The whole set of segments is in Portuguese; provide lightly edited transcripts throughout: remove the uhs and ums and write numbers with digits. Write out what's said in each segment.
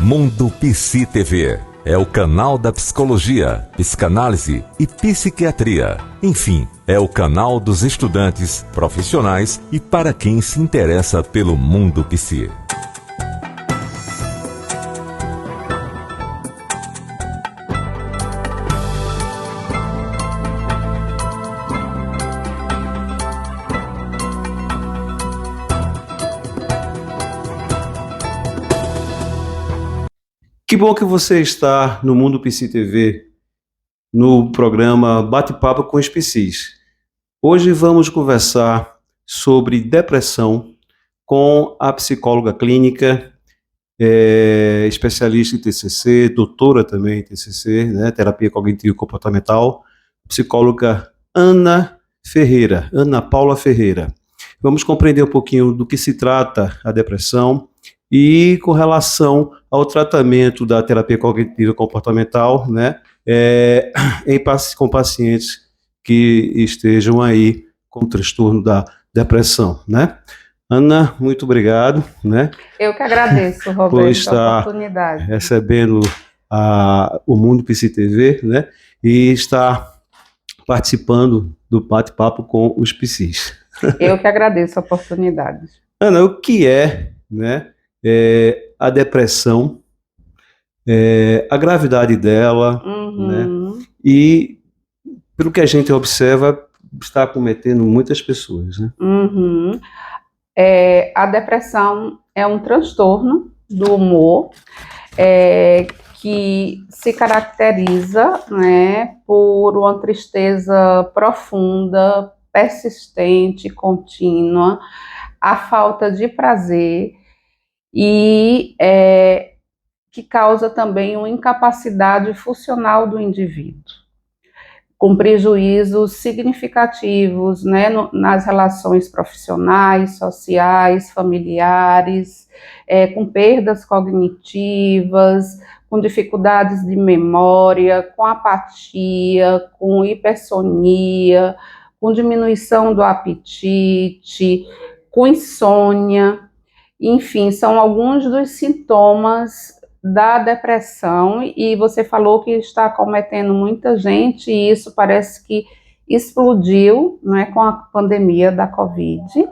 Mundo Psi TV é o canal da psicologia, psicanálise e psiquiatria. Enfim, é o canal dos estudantes, profissionais e para quem se interessa pelo mundo psi. Que bom que você está no Mundo Psi TV, no programa Bate-Papo com os Psis. Hoje vamos conversar sobre depressão com a psicóloga clínica, especialista em TCC, doutora também em TCC, né, terapia cognitivo comportamental, psicóloga Ana Paula Ferreira. Vamos compreender um pouquinho do que se trata a depressão e com relação ao tratamento da terapia cognitiva comportamental, né, com pacientes que estejam aí com o transtorno da depressão, né? Ana, muito obrigado, né? Eu que agradeço, Roberto, por estar a oportunidade. Recebendo o Mundo Psi TV, né? E estar participando do bate-papo com os psis. Eu que agradeço a oportunidade. Ana, o que é, né? A depressão, a gravidade dela, né? E pelo que a gente observa, está acometendo muitas pessoas, né? A depressão é um transtorno do humor que se caracteriza, né, por uma tristeza profunda, persistente, contínua, a falta de prazer e que causa também uma incapacidade funcional do indivíduo, com prejuízos significativos, né, nas relações profissionais, sociais, familiares, com perdas cognitivas, com dificuldades de memória, com apatia, com hipersonia, com diminuição do apetite, com insônia. Enfim, são alguns dos sintomas da depressão, e você falou que está acometendo muita gente, e isso parece que explodiu, né, com a pandemia da Covid,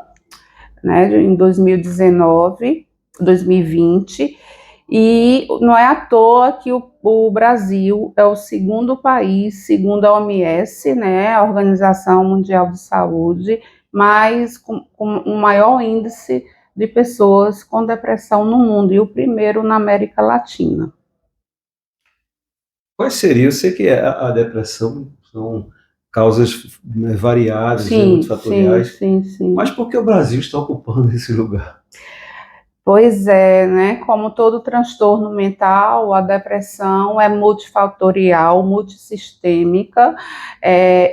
né, em 2019, 2020, e não é à toa que o Brasil é o segundo país, segundo a OMS, né, a Organização Mundial de Saúde, mas com um maior índice de pessoas com depressão no mundo, e o primeiro na América Latina. Quais seriam? Eu sei que a depressão são causas, né, variadas, sim, multifatoriais, sim. Mas por que o Brasil está ocupando esse lugar? Pois é, né? Como todo transtorno mental, a depressão é multifatorial, multissistêmica.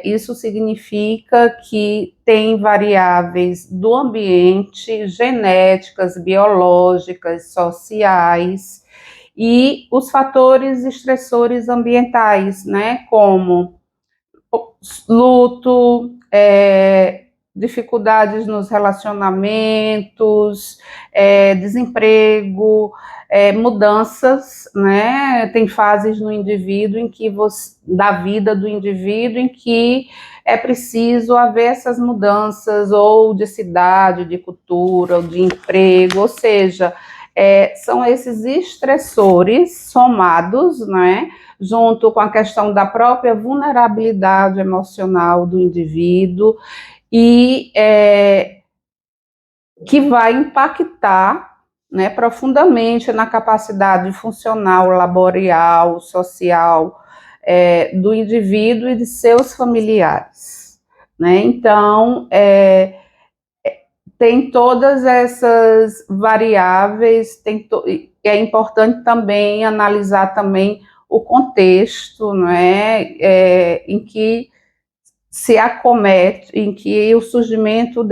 Isso significa que tem variáveis do ambiente, genéticas, biológicas, sociais, e os fatores estressores ambientais, né? Como luto, dificuldades nos relacionamentos, desemprego, mudanças, né? Tem fases no indivíduo da vida do indivíduo em que é preciso haver essas mudanças, ou de cidade, de cultura, ou de emprego, ou seja, são esses estressores somados, né, junto com a questão da própria vulnerabilidade emocional do indivíduo, e que vai impactar, né, profundamente na capacidade funcional, laboral, social do indivíduo e de seus familiares, né? Então, tem todas essas variáveis, é importante também analisar também o contexto, né, em que se acomete, em que o surgimento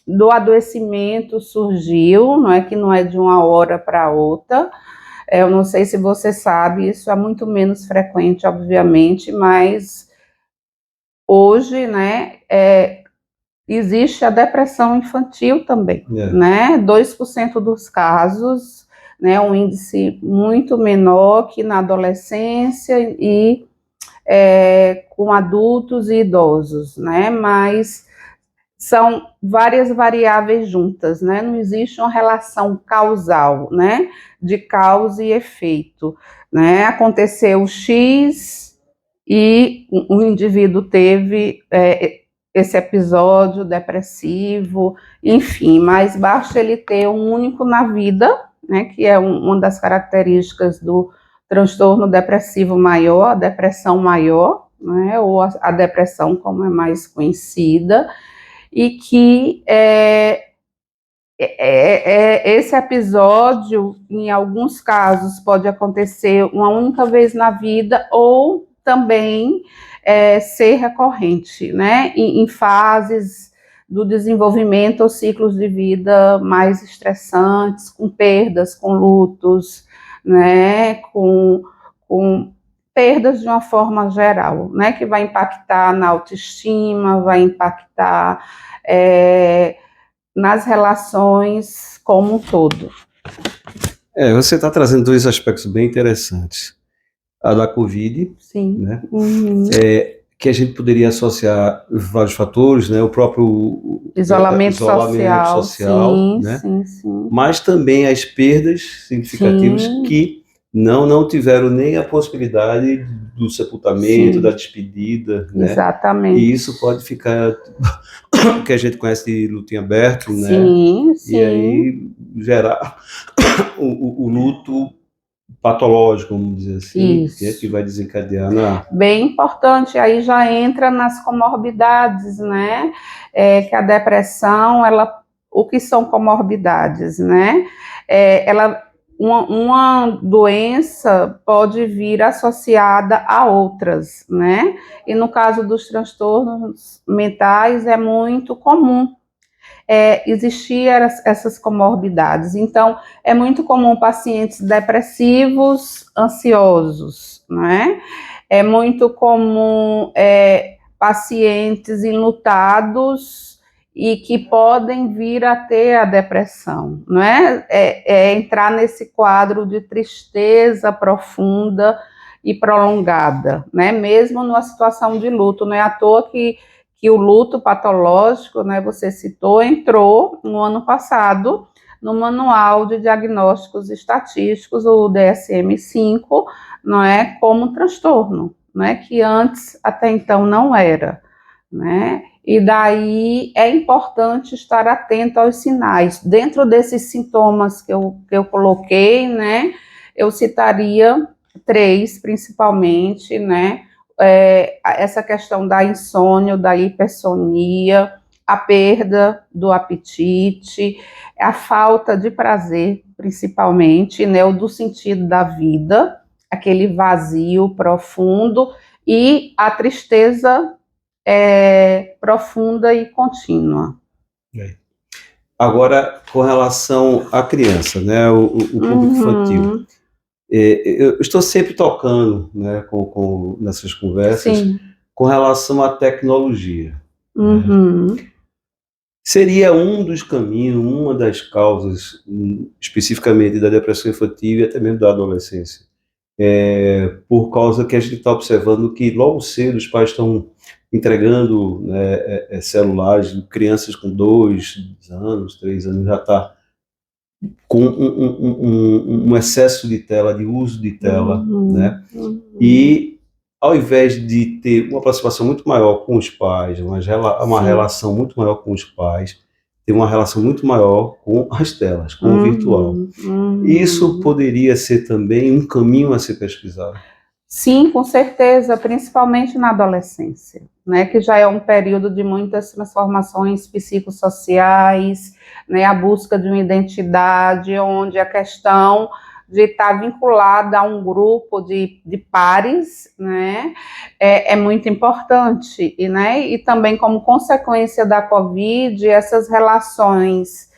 do adoecimento surgiu, não é que não é de uma hora para outra. Eu não sei se você sabe, isso é muito menos frequente, obviamente, mas hoje, né, existe a depressão infantil também, né? 2% dos casos, né, um índice muito menor que na adolescência e com adultos e idosos, né, mas são várias variáveis juntas, né, não existe uma relação causal, né, de causa e efeito, né, aconteceu X e o indivíduo teve esse episódio depressivo, enfim, mas basta ele ter um único na vida, né, que é uma das características do transtorno depressivo maior, a depressão maior, né, ou a depressão como é mais conhecida, e que esse episódio, em alguns casos, pode acontecer uma única vez na vida ou também ser recorrente, né, em fases do desenvolvimento ou ciclos de vida mais estressantes, com perdas, com lutos, né, com perdas de uma forma geral, né, que vai impactar na autoestima, vai impactar nas relações como um todo. Você está trazendo dois aspectos bem interessantes. A da Covid, sim, né? Que a gente poderia associar vários fatores, né? O próprio isolamento social, sim, né? sim. Mas também as perdas significativas que não tiveram nem a possibilidade do sepultamento, da despedida, né? Exatamente. E isso pode ficar, que a gente conhece de luto em aberto, né? Sim. E aí gerar o luto patológico, vamos dizer assim, que vai desencadear na... Bem importante, aí já entra nas comorbidades, né, que a depressão, o que são comorbidades, né, uma doença pode vir associada a outras, né, e no caso dos transtornos mentais é muito comum existir essas comorbidades. Então, é muito comum pacientes depressivos, ansiosos, né? É muito comum pacientes enlutados e que podem vir a ter a depressão, não é? Entrar nesse quadro de tristeza profunda e prolongada, né? Mesmo numa situação de luto, não é à toa que o luto patológico, né, você citou, entrou no ano passado no Manual de Diagnósticos Estatísticos, o DSM-5, não é, como transtorno, né, que antes, até então, não era, né, e daí é importante estar atento aos sinais. Dentro desses sintomas que eu coloquei, né, eu citaria 3, principalmente, né, essa questão da insônia, da hipersonia, a perda do apetite, a falta de prazer, principalmente, né, o do sentido da vida, aquele vazio profundo e a tristeza profunda e contínua. Agora, com relação à criança, né, o público infantil, eu estou sempre tocando, né, nessas conversas, com relação à tecnologia. Né? Seria um dos caminhos, uma das causas, especificamente da depressão infantil e até mesmo da adolescência, por causa que a gente está observando que logo cedo os pais estão entregando, né, celulares, crianças com 2 anos, 3 anos já está com um excesso de tela, de uso de tela, né? E ao invés de ter uma aproximação muito maior com os pais, uma relação muito maior com os pais, ter uma relação muito maior com as telas, com o virtual. Isso poderia ser também um caminho a ser pesquisado? Sim, com certeza, principalmente na adolescência, né, que já é um período de muitas transformações psicossociais, né, a busca de uma identidade, onde a questão de estar vinculada a um grupo de pares, né, é muito importante, e também como consequência da Covid, essas relações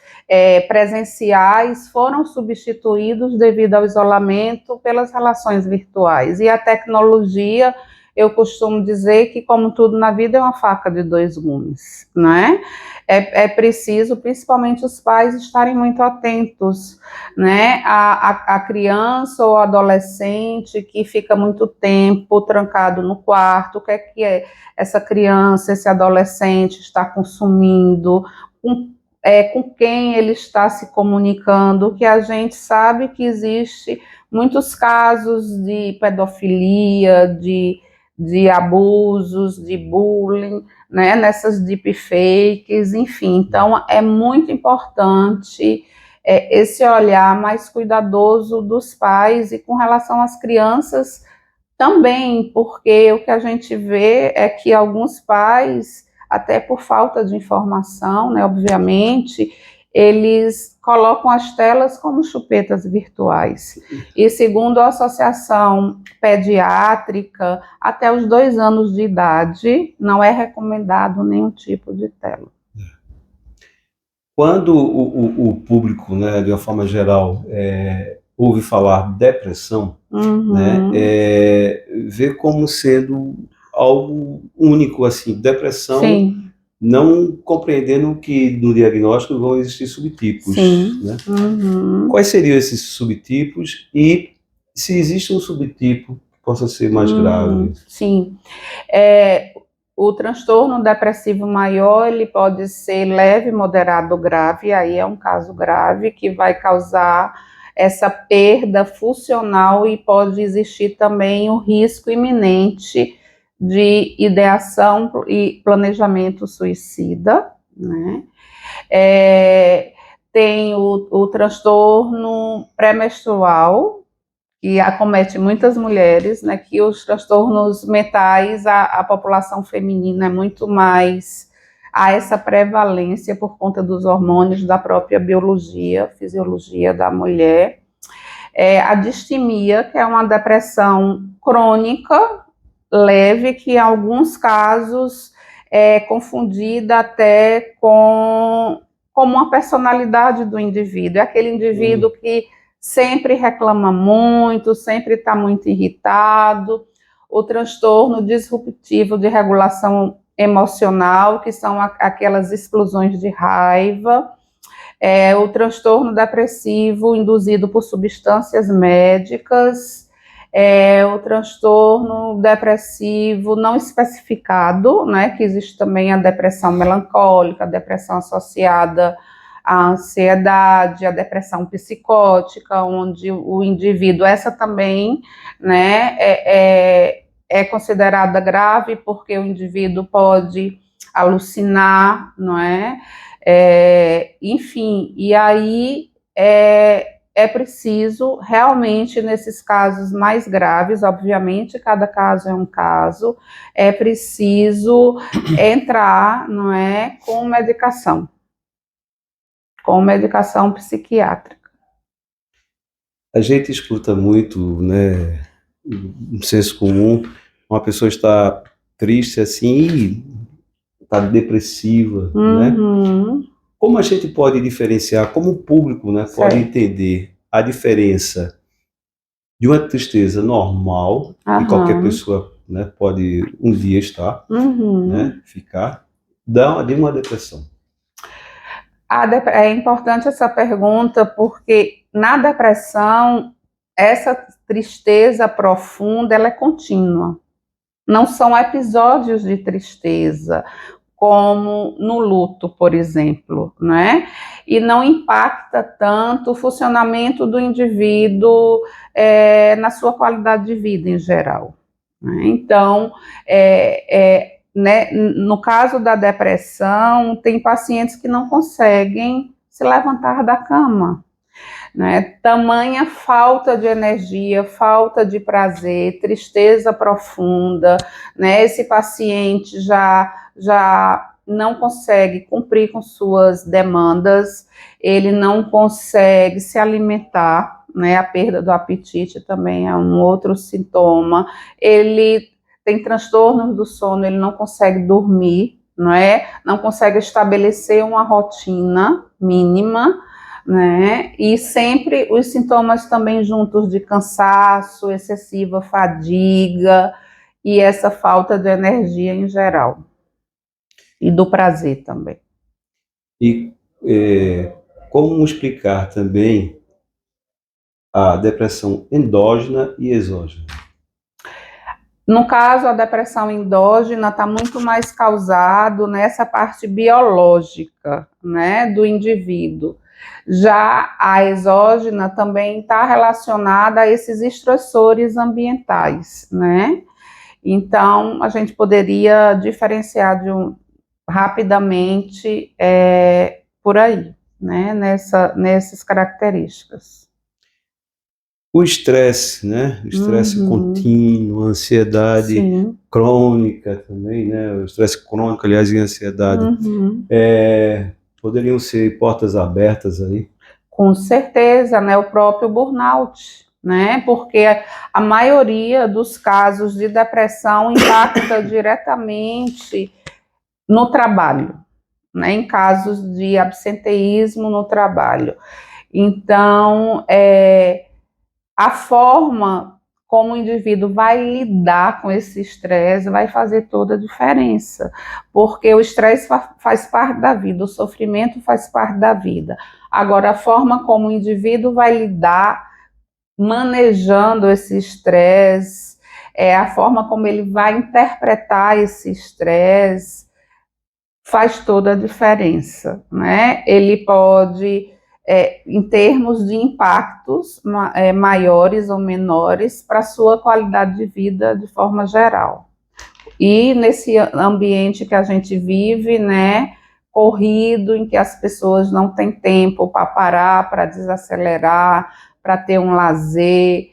presenciais foram substituídos devido ao isolamento pelas relações virtuais, e a tecnologia eu costumo dizer que, como tudo na vida, é uma faca de dois gumes, né? É preciso, principalmente os pais, estarem muito atentos, né? A criança ou adolescente que fica muito tempo trancado no quarto, o que é essa criança, esse adolescente está consumindo, com quem ele está se comunicando, que a gente sabe que existe muitos casos de pedofilia, de abusos, de bullying, né, nessas deepfakes, enfim. Então, é muito importante esse olhar mais cuidadoso dos pais e com relação às crianças também, porque o que a gente vê é que alguns pais, até por falta de informação, né, obviamente, eles colocam as telas como chupetas virtuais. E segundo a Associação Pediátrica, até os 2 anos de idade, não é recomendado nenhum tipo de tela. Quando o público, né, de uma forma geral, ouve falar depressão, né, vê como sendo algo único, assim, depressão, Sim. não compreendendo que no diagnóstico vão existir subtipos. Sim. Né? Quais seriam esses subtipos e se existe um subtipo que possa ser mais grave? Sim. O transtorno depressivo maior, ele pode ser leve, moderado ou grave, aí é um caso grave que vai causar essa perda funcional e pode existir também o risco iminente de ideação e planejamento suicida, né? Tem o transtorno pré-menstrual, que acomete muitas mulheres, né, que os transtornos mentais, a população feminina é muito mais, há essa prevalência por conta dos hormônios, da própria biologia, fisiologia da mulher. A distimia, que é uma depressão crônica, leve, que em alguns casos é confundida até como uma personalidade do indivíduo, é aquele indivíduo que sempre reclama muito, sempre está muito irritado. O transtorno disruptivo de regulação emocional, que são aquelas explosões de raiva. O transtorno depressivo induzido por substâncias médicas. O transtorno depressivo não especificado, né, que existe também a depressão melancólica, a depressão associada a ansiedade, a depressão psicótica, onde o indivíduo, essa também, né, é considerada grave porque o indivíduo pode alucinar, não é? Enfim, e aí é preciso realmente, nesses casos mais graves, obviamente cada caso é um caso, é preciso entrar, não é, com medicação psiquiátrica. A gente escuta muito, né, no senso comum, uma pessoa está triste assim, está depressiva, né? Como a gente pode diferenciar, como o público, né, pode entender a diferença de uma tristeza normal, que qualquer pessoa, né, pode um dia estar, né, ficar, de uma depressão? É importante essa pergunta, porque na depressão, essa tristeza profunda, ela é contínua. Não são episódios de tristeza, como no luto, por exemplo, né? E não impacta tanto o funcionamento do indivíduo na sua qualidade de vida em geral. Né? Então, né, no caso da depressão, tem pacientes que não conseguem se levantar da cama, né? Tamanha falta de energia, falta de prazer, tristeza profunda, né? Esse paciente já não consegue cumprir com suas demandas, ele não consegue se alimentar, né? A perda do apetite também é um outro sintoma. Ele tem transtornos do sono, ele não consegue dormir, não é? Não consegue estabelecer uma rotina mínima, né? E sempre os sintomas também juntos de cansaço, excessiva fadiga, e essa falta de energia em geral, e do prazer também. E como explicar também a depressão endógena e exógena? No caso, a depressão endógena está muito mais causado nessa parte biológica, né, do indivíduo. Já a exógena também está relacionada a esses estressores ambientais, né? Então, a gente poderia diferenciar rapidamente por aí, né, nessas características. O estresse, né? O estresse contínuo, a ansiedade Sim. crônica também, né? O estresse crônico, aliás, e a ansiedade poderiam ser portas abertas aí. Com certeza, né? O próprio burnout, né? Porque a maioria dos casos de depressão impacta diretamente no trabalho, né? Em casos de absenteísmo no trabalho. Então, a forma como o indivíduo vai lidar com esse estresse vai fazer toda a diferença, porque o estresse faz parte da vida, o sofrimento faz parte da vida. Agora, a forma como o indivíduo vai lidar manejando esse estresse, a forma como ele vai interpretar esse estresse, faz toda a diferença, né? Ele pode, em termos de impactos maiores ou menores, para a sua qualidade de vida de forma geral. E nesse ambiente que a gente vive, né, corrido, em que as pessoas não têm tempo para parar, para desacelerar, para ter um lazer,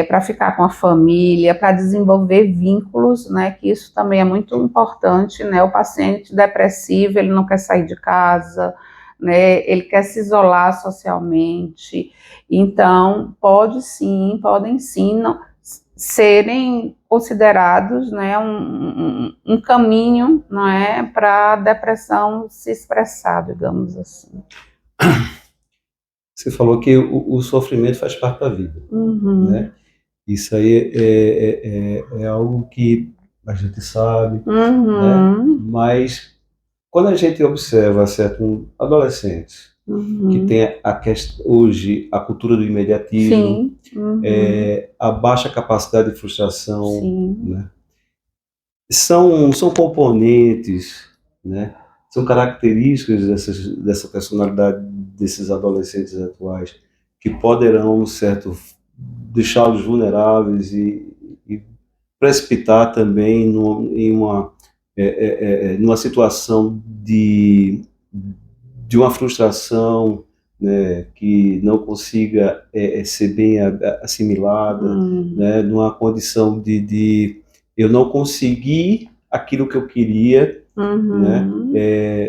para ficar com a família, para desenvolver vínculos, né, que isso também é muito importante, né, o paciente depressivo, ele não quer sair de casa, né, ele quer se isolar socialmente, então podem sim, não, serem considerados, né, um caminho, não é, para a depressão se expressar, digamos assim. Você falou que o sofrimento faz parte da vida, né? Isso aí é algo que a gente sabe, né? Mas quando a gente observa certos adolescentes que tem hoje a cultura do imediatismo, a baixa capacidade de frustração, né? São componentes, né? São características dessa personalidade desses adolescentes atuais que poderão, deixá-los vulneráveis e precipitar também numa situação de uma frustração, né, que não consiga ser bem assimilada, né, numa condição de eu não consegui aquilo que eu queria, né,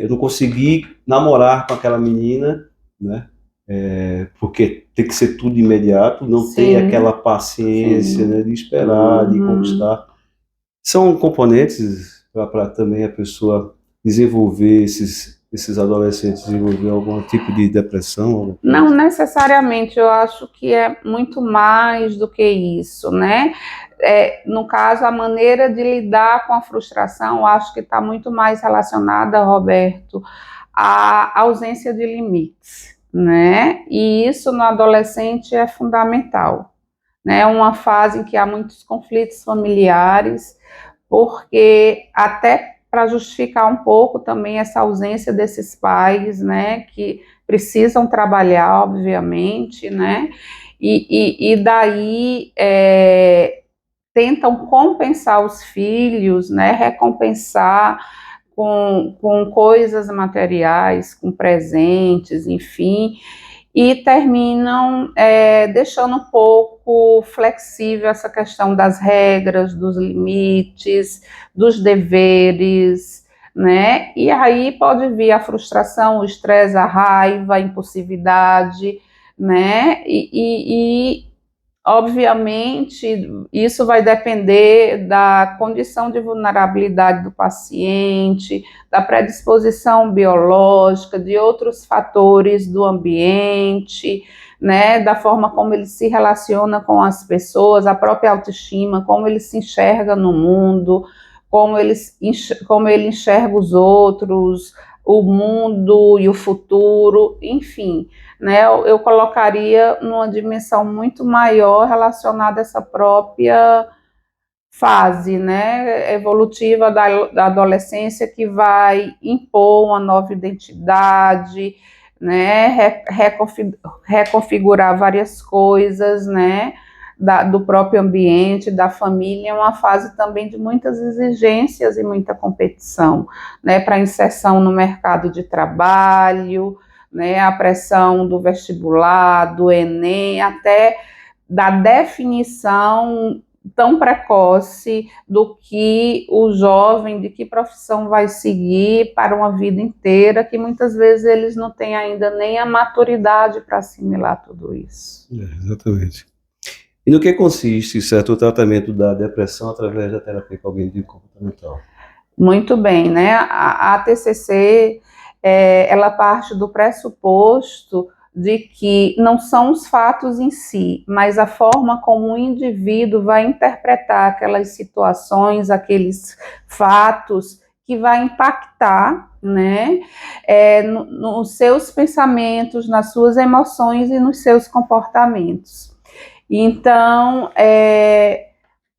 eu não consegui namorar com aquela menina, né, porque tem que ser tudo imediato, não tem aquela paciência, né, de esperar, de conquistar. São componentes para também a pessoa desenvolver esses adolescentes desenvolver algum tipo de depressão? Não necessariamente, eu acho que é muito mais do que isso, né? No caso, a maneira de lidar com a frustração, eu acho que está muito mais relacionada, Roberto, à ausência de limites, né? E isso no adolescente é fundamental, né? É uma fase em que há muitos conflitos familiares, porque até para justificar um pouco também essa ausência desses pais, né, que precisam trabalhar, obviamente, né, e daí tentam compensar os filhos, né, recompensar com coisas materiais, com presentes, enfim, e terminam deixando um pouco flexível essa questão das regras, dos limites, dos deveres, né? E aí pode vir a frustração, o estresse, a raiva, a impulsividade, né? E obviamente, isso vai depender da condição de vulnerabilidade do paciente, da predisposição biológica, de outros fatores do ambiente, né, da forma como ele se relaciona com as pessoas, a própria autoestima, como ele se enxerga no mundo, como ele enxerga os outros, o mundo e o futuro, enfim, né, eu colocaria numa dimensão muito maior relacionada a essa própria fase, né, evolutiva da adolescência, que vai impor uma nova identidade, né, reconfigurar várias coisas, né, do próprio ambiente, da família. É uma fase também de muitas exigências e muita competição, né, para inserção no mercado de trabalho, né, a pressão do vestibular, do Enem, até da definição tão precoce do que o jovem, de que profissão vai seguir para uma vida inteira, que muitas vezes eles não têm ainda nem a maturidade para assimilar tudo isso. Exatamente. E no que consiste, certo, o tratamento da depressão através da terapia cognitivo-comportamental? Muito bem, né? A TCC, ela parte do pressuposto de que não são os fatos em si, mas a forma como o indivíduo vai interpretar aquelas situações, aqueles fatos, que vai impactar, né, nos seus pensamentos, nas suas emoções e nos seus comportamentos. Então,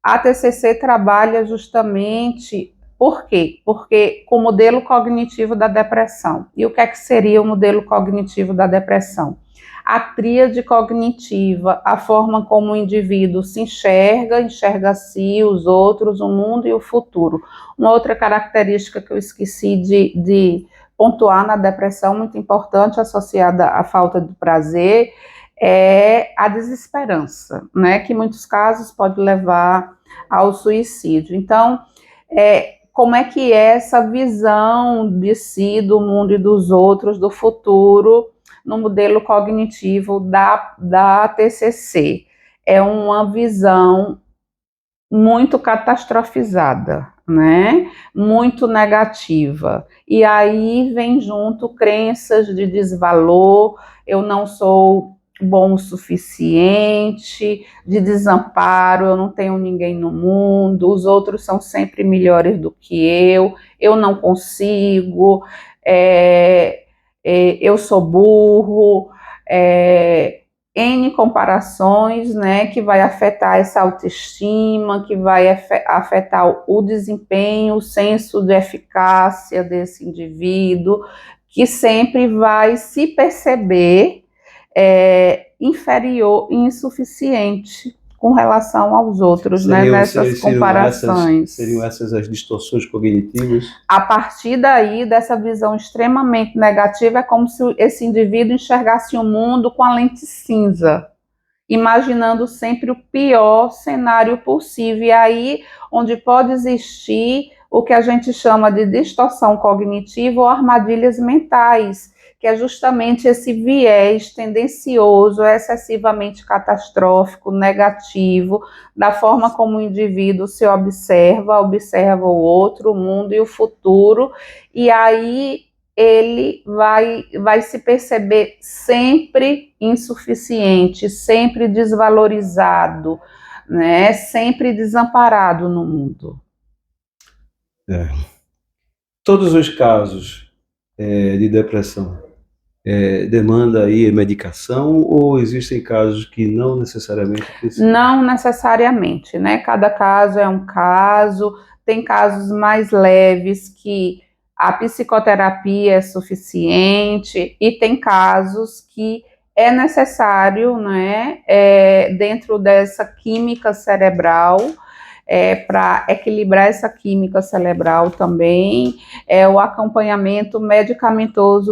a TCC trabalha justamente. Por quê? Porque com o modelo cognitivo da depressão. E o que é que seria o modelo cognitivo da depressão? A tríade cognitiva, a forma como o indivíduo se enxerga a si, os outros, o mundo e o futuro. Uma outra característica que eu esqueci de pontuar na depressão, muito importante, associada à falta de prazer, é a desesperança, né? Que em muitos casos pode levar ao suicídio. Então, como é que é essa visão de si, do mundo e dos outros, do futuro, no modelo cognitivo da TCC? É uma visão muito catastrofizada, né? Muito negativa. E aí vem junto crenças de desvalor, eu não sou bom o suficiente, de desamparo, eu não tenho ninguém no mundo, os outros são sempre melhores do que eu não consigo, eu sou burro, N comparações, né, que vai afetar essa autoestima, que vai afetar o desempenho, o senso de eficácia desse indivíduo, que sempre vai se perceber inferior e insuficiente com relação aos outros, né, nessas comparações. Seriam essas as distorções cognitivas? A partir daí, dessa visão extremamente negativa, é como se esse indivíduo enxergasse o mundo com a lente cinza, imaginando sempre o pior cenário possível. E aí, onde pode existir o que a gente chama de distorção cognitiva ou armadilhas mentais, que é justamente esse viés tendencioso, excessivamente catastrófico, negativo, da forma como o indivíduo se observa o outro, o mundo e o futuro, e aí ele vai se perceber sempre insuficiente, sempre desvalorizado, né? Sempre desamparado no mundo. Todos os casos de depressão demanda aí medicação, ou existem casos que não necessariamente precisam? Não necessariamente, né? Cada caso é um caso, tem casos mais leves que a psicoterapia é suficiente e tem casos que é necessário, né, dentro dessa química cerebral, para equilibrar essa química cerebral também, o acompanhamento medicamentoso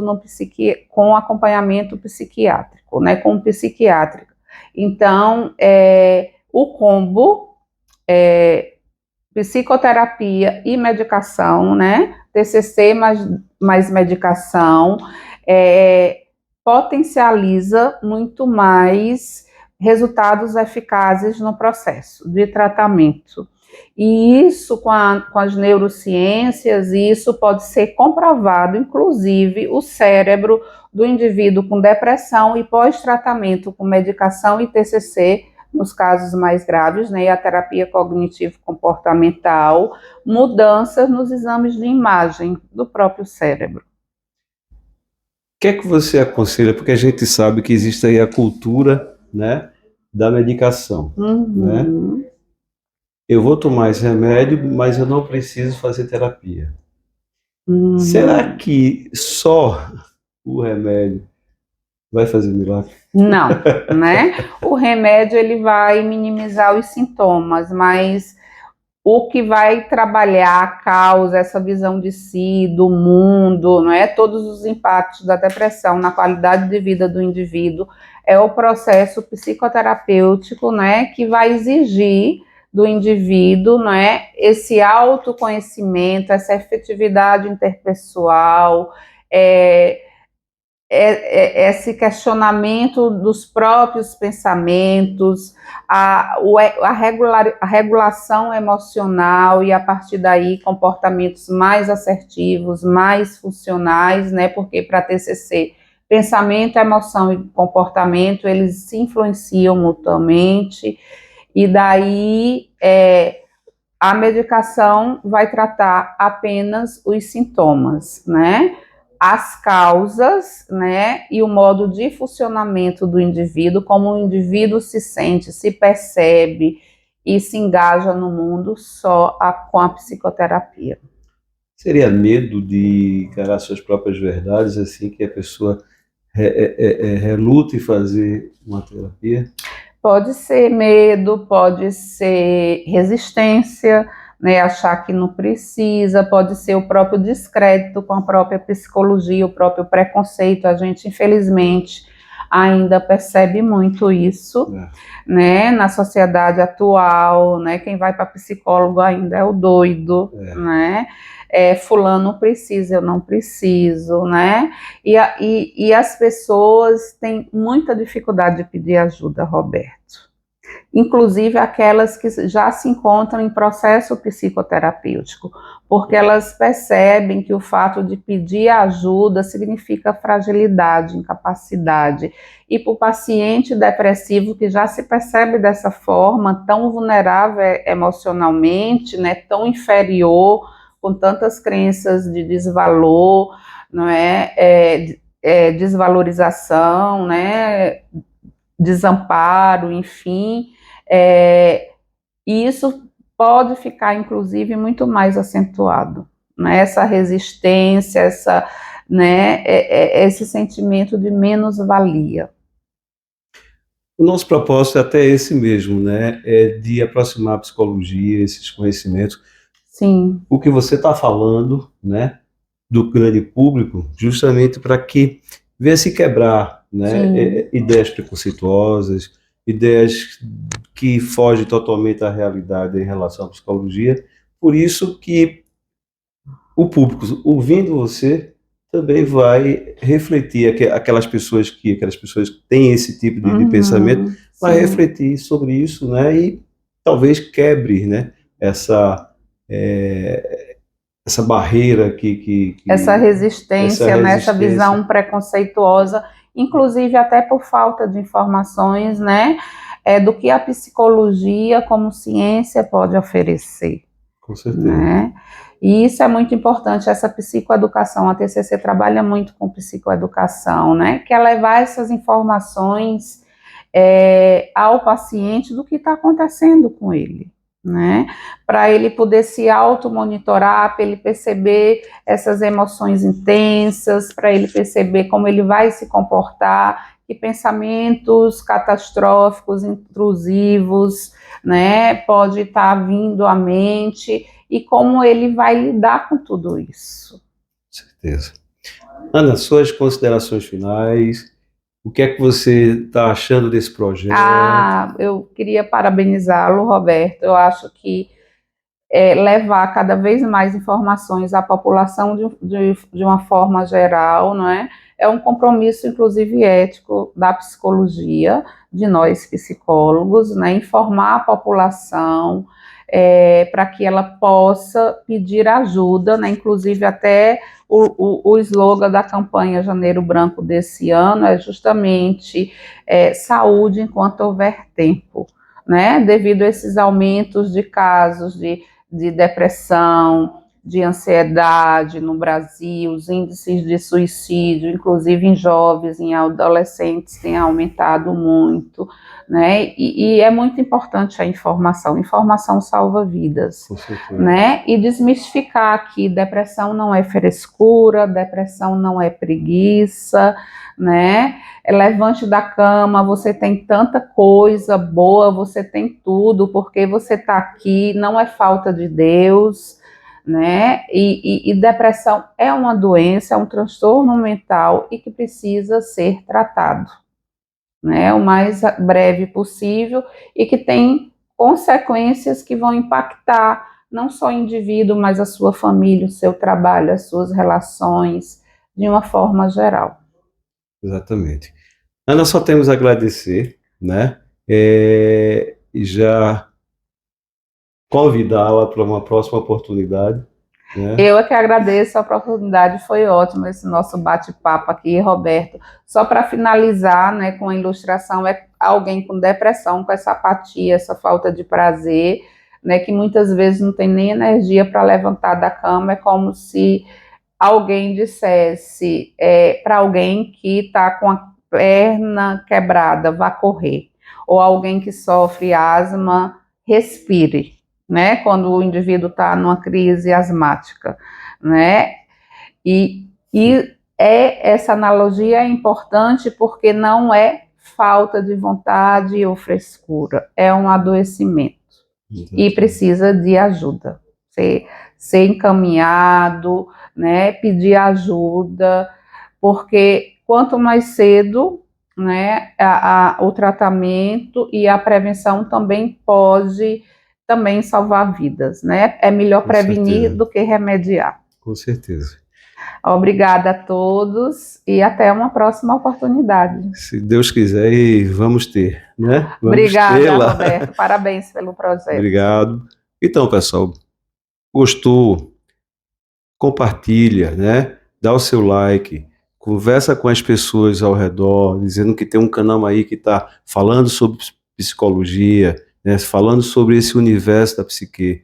com acompanhamento psiquiátrico, né, com psiquiátrica. Então, o combo, psicoterapia e medicação, né, TCC mais medicação, potencializa muito mais resultados eficazes no processo de tratamento. E isso, com as neurociências, isso pode ser comprovado, inclusive o cérebro do indivíduo com depressão e pós-tratamento com medicação e TCC, nos casos mais graves, né, e a terapia cognitivo-comportamental, mudanças nos exames de imagem do próprio cérebro. O que é que você aconselha? Porque a gente sabe que existe aí a cultura, né, da medicação, né? Eu vou tomar esse remédio, mas eu não preciso fazer terapia. Será que só o remédio vai fazer milagre? Não, né? O remédio ele vai minimizar os sintomas, mas o que vai trabalhar a causa, essa visão de si, do mundo, não é? Todos os impactos da depressão na qualidade de vida do indivíduo é o processo psicoterapêutico, né? Que vai exigir do indivíduo, não é? Esse autoconhecimento, essa efetividade interpessoal, esse questionamento dos próprios pensamentos, a regulação emocional e, a partir daí, comportamentos mais assertivos, mais funcionais, né? Porque para TCC, pensamento, emoção e comportamento, eles se influenciam mutuamente, e daí a medicação vai tratar apenas os sintomas, né? As causas, né, e o modo de funcionamento do indivíduo, como o indivíduo se sente, se percebe e se engaja no mundo com a psicoterapia. Seria medo de encarar suas próprias verdades, assim, que a pessoa reluta em fazer uma terapia? Pode ser medo, pode ser resistência, né, achar que não precisa, pode ser o próprio descrédito com a própria psicologia, o próprio preconceito. A gente, infelizmente, ainda percebe muito isso, né, na sociedade atual, né, quem vai para psicólogo ainda é o doido, né, fulano precisa, eu não preciso, né, e as pessoas têm muita dificuldade de pedir ajuda, Roberto. Inclusive aquelas que já se encontram em processo psicoterapêutico, porque elas percebem que o fato de pedir ajuda significa fragilidade, incapacidade. E para o paciente depressivo, que já se percebe dessa forma, tão vulnerável emocionalmente, né, tão inferior, com tantas crenças de desvalor, não desvalorização, né, desamparo, enfim, e isso pode ficar, inclusive, muito mais acentuado, né? Essa resistência, esse sentimento de menos-valia. O nosso propósito é até esse mesmo, né? É de aproximar a psicologia, esses conhecimentos. Sim. O que você está falando, né, do grande público, justamente para que venha se quebrar, né, ideias preconceituosas, ideias que fogem totalmente à realidade em relação à psicologia. Por isso que o público, ouvindo você, também vai refletir, aquelas pessoas que têm esse tipo de pensamento, vai refletir sobre isso, né, e talvez quebre, né, essa barreira essa resistência, né, essa visão preconceituosa, inclusive até por falta de informações, né, do que a psicologia como ciência pode oferecer. Com certeza. Né? E isso é muito importante, essa psicoeducação. A TCC trabalha muito com psicoeducação, né, que é levar essas informações ao paciente do que está acontecendo com ele, né, para ele poder se automonitorar, para ele perceber essas emoções intensas, para ele perceber como ele vai se comportar, que pensamentos catastróficos, intrusivos, né, pode estar vindo à mente, e como ele vai lidar com tudo isso. Certeza. Ana, suas considerações finais, o que é que você está achando desse projeto? Eu queria parabenizá-lo, Roberto. Eu acho que levar cada vez mais informações à população de uma forma geral, não é? É um compromisso, inclusive, ético da psicologia, de nós psicólogos, né? Informar a população, para que ela possa pedir ajuda, né? Inclusive até o slogan da campanha Janeiro Branco desse ano é justamente saúde enquanto houver tempo, né? Devido a esses aumentos de casos de depressão, de ansiedade no Brasil, os índices de suicídio, inclusive em jovens, em adolescentes, têm aumentado muito, né? E é muito importante a informação. Informação salva vidas, né? E desmistificar que depressão não é frescura, depressão não é preguiça, né? Levante da cama, você tem tanta coisa boa, você tem tudo, porque você está aqui, não é falta de Deus, né? E depressão é uma doença, é um transtorno mental e que precisa ser tratado, né? O mais breve possível e que tem consequências que vão impactar não só o indivíduo, mas a sua família, o seu trabalho, as suas relações, de uma forma geral. Exatamente. Ana, só temos a agradecer, né? E já convidá-la para uma próxima oportunidade, né? Eu é que agradeço a oportunidade, foi ótimo esse nosso bate-papo aqui, Roberto. Só para finalizar, né, com a ilustração, é alguém com depressão, com essa apatia, essa falta de prazer, né, que muitas vezes não tem nem energia para levantar da cama, é como se alguém dissesse para alguém que está com a perna quebrada, vá correr. Ou alguém que sofre asma, respire, né? Quando o indivíduo está numa crise asmática, né? E essa analogia é importante porque não é falta de vontade ou frescura, é um adoecimento. E precisa de ajuda, ser encaminhado, né, pedir ajuda, porque quanto mais cedo, né, o tratamento e a prevenção também pode também salvar vidas, né? É melhor prevenir do que remediar. Com certeza. Obrigada a todos e até uma próxima oportunidade. Se Deus quiser, e vamos ter, né? Vamos Obrigada, Roberto. Parabéns pelo projeto. Obrigado. Então, pessoal, gostou? Compartilha, né? Dá o seu like, conversa com as pessoas ao redor, dizendo que tem um canal aí que está falando sobre psicologia, né? Falando sobre esse universo da psique,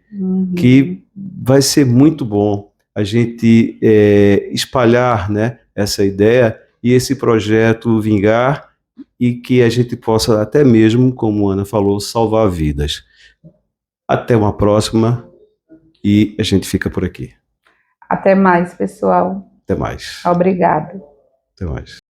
que vai ser muito bom a gente espalhar, né, essa ideia e esse projeto vingar e que a gente possa até mesmo, como a Ana falou, salvar vidas. Até uma próxima e a gente fica por aqui. Até mais, pessoal. Até mais. Obrigada. Até mais.